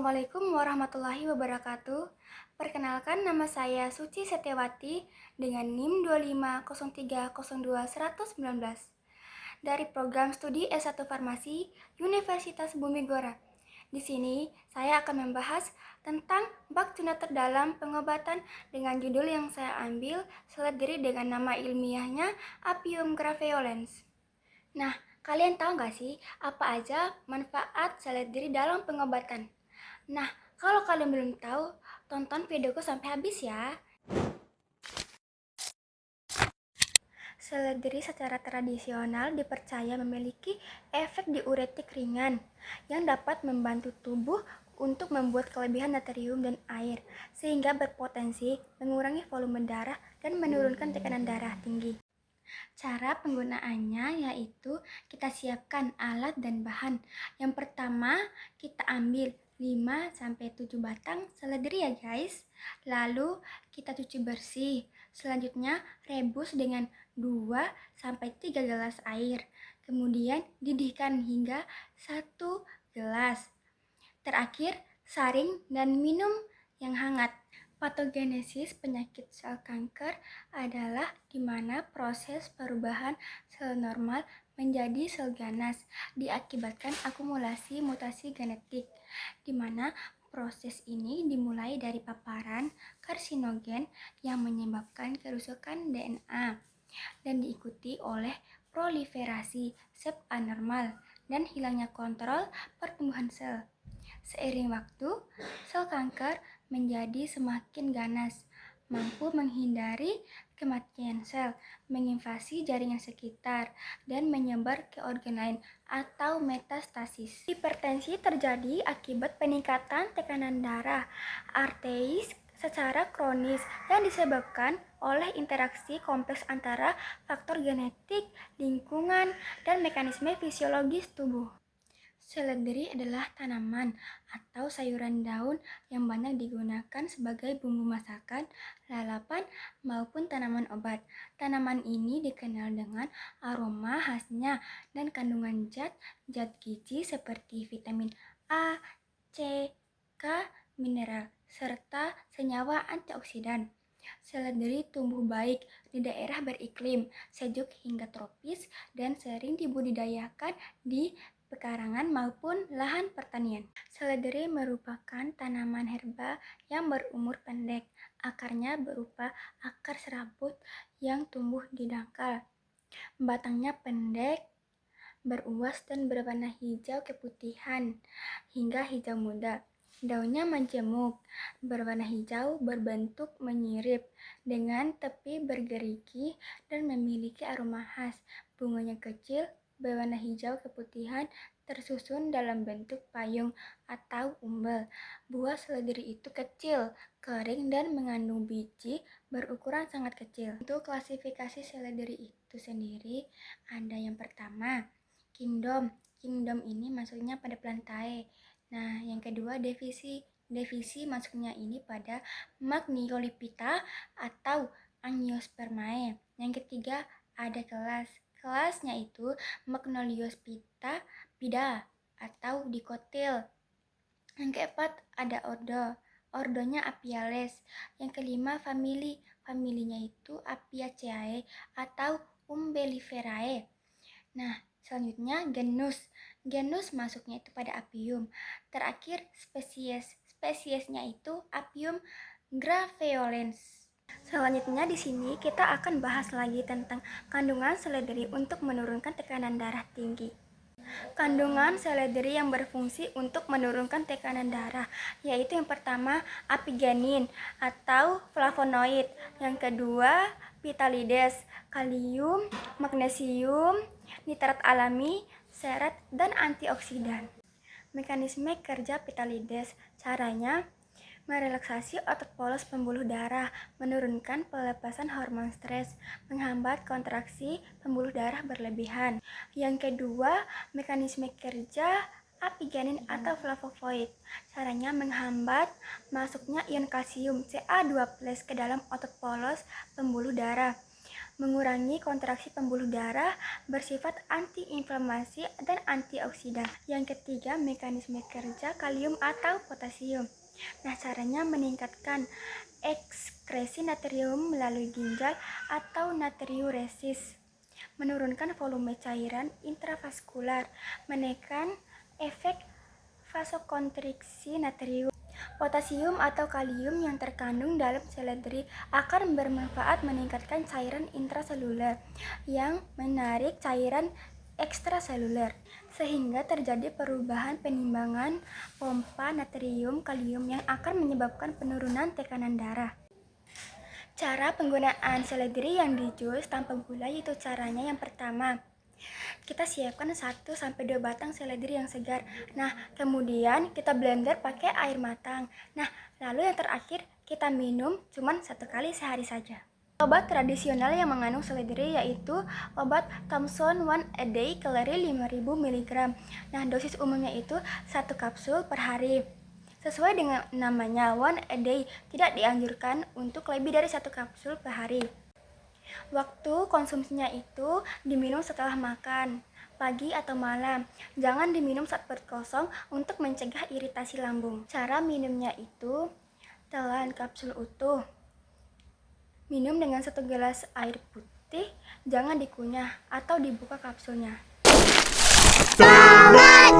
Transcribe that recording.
Assalamualaikum warahmatullahi wabarakatuh. Perkenalkan, nama saya Suci Setiawati dengan NIM 250302119 dari program studi S1 Farmasi Universitas Bumi Gora. Di sini saya akan membahas tentang bak tuna terdalam pengobatan dengan judul yang saya ambil seledri dengan nama ilmiahnya Apium graveolens. Nah, kalian tahu nggak sih apa aja manfaat seledri dalam pengobatan? Nah, kalau kalian belum tahu, tonton videoku sampai habis ya. Seledri secara tradisional dipercaya memiliki efek diuretik ringan yang dapat membantu tubuh untuk membuat kelebihan natrium dan air sehingga berpotensi mengurangi volume darah dan menurunkan tekanan darah tinggi. Cara penggunaannya yaitu kita siapkan alat dan bahan. Yang pertama, kita ambil 5-7 batang seledri ya guys. Lalu kita cuci bersih. Selanjutnya rebus dengan 2-3 gelas air. Kemudian didihkan hingga 1 gelas. Terakhir, saring dan minum yang hangat. Patogenesis penyakit sel kanker adalah di mana proses perubahan sel normal menjadi sel ganas diakibatkan akumulasi mutasi genetik, di mana proses ini dimulai dari paparan karsinogen yang menyebabkan kerusakan DNA dan diikuti oleh proliferasi sel anormal dan hilangnya kontrol pertumbuhan sel. Seiring waktu, sel kanker menjadi semakin ganas, mampu menghindari kematian sel, menginvasi jaringan sekitar, dan menyebar ke organ lain atau metastasis. Hipertensi terjadi akibat peningkatan tekanan darah arteris secara kronis yang disebabkan oleh interaksi kompleks antara faktor genetik, lingkungan, dan mekanisme fisiologis tubuh. Seledri adalah tanaman atau sayuran daun yang banyak digunakan sebagai bumbu masakan, lalapan, maupun tanaman obat. Tanaman ini dikenal dengan aroma khasnya dan kandungan zat gizi seperti vitamin A, C, K, mineral, serta senyawa antioksidan. Seledri tumbuh baik di daerah beriklim sejuk hingga tropis dan sering dibudidayakan di pekarangan maupun lahan pertanian. Seledri merupakan tanaman herba yang berumur pendek. Akarnya berupa akar serabut yang tumbuh di dangkal. Batangnya pendek, beruas dan berwarna hijau keputihan hingga hijau muda. Daunnya majemuk, berwarna hijau berbentuk menyirip, dengan tepi bergerigi dan memiliki aroma khas. Bunganya kecil, berwarna hijau keputihan, tersusun dalam bentuk payung atau umbel. Buah seledri itu kecil, kering dan mengandung biji berukuran sangat kecil. Untuk klasifikasi seledri itu sendiri, ada yang pertama, kingdom. Kingdom ini masuknya pada plantae. Nah, yang kedua divisi masuknya ini pada Magnoliophyta atau Angiospermae. Yang ketiga ada kelasnya itu Magnoliophyta pida atau Dicotyl. Yang keempat ada ordonya Apiales. Yang kelima familinya itu Apiaceae atau Umbelliferae. Nah, selanjutnya genus masuknya itu pada Apium. Terakhir spesiesnya itu Apium graveolens. Selanjutnya di sini kita akan bahas lagi tentang kandungan seledri untuk menurunkan tekanan darah tinggi. Kandungan seledri yang berfungsi untuk menurunkan tekanan darah yaitu yang pertama apigenin atau flavonoid, yang kedua vitalides, kalium, magnesium, nitrat alami, serat, dan antioksidan. Mekanisme kerja vitalides, caranya merelaksasi otot polos pembuluh darah, menurunkan pelepasan hormon stres, menghambat kontraksi pembuluh darah berlebihan. Yang kedua, mekanisme kerja apigenin atau flavonoid. Caranya menghambat masuknya ion kalsium Ca2+ ke dalam otot polos pembuluh darah, mengurangi kontraksi pembuluh darah, bersifat antiinflamasi dan antioksidan. Yang ketiga, mekanisme kerja kalium atau potasium. Nah, caranya meningkatkan ekskresi natrium melalui ginjal atau natriuresis, menurunkan volume cairan intravaskular, menekan efek vasokonstriksi natrium. Potasium atau kalium yang terkandung dalam seledri akan bermanfaat meningkatkan cairan intraseluler yang menarik cairan ekstraseluler, sehingga terjadi perubahan penimbangan pompa natrium kalium yang akan menyebabkan penurunan tekanan darah. Cara penggunaan seledri yang dijus tanpa gula yaitu caranya yang pertama, kita siapkan 1-2 batang seledri yang segar. Nah, kemudian kita blender pakai air matang. Nah, lalu yang terakhir kita minum cuman 1 kali sehari saja. Obat tradisional yang mengandung seledri yaitu obat Thompson One a Day kalori 5000 mg. Nah, dosis umumnya itu 1 kapsul per hari. Sesuai dengan namanya, one a day, tidak dianjurkan untuk lebih dari 1 kapsul per hari. Waktu konsumsinya itu diminum setelah makan, pagi atau malam. Jangan diminum saat perut kosong untuk mencegah iritasi lambung. Cara minumnya itu, telan kapsul utuh. Minum dengan 1 gelas air putih, jangan dikunyah atau dibuka kapsulnya. Sangat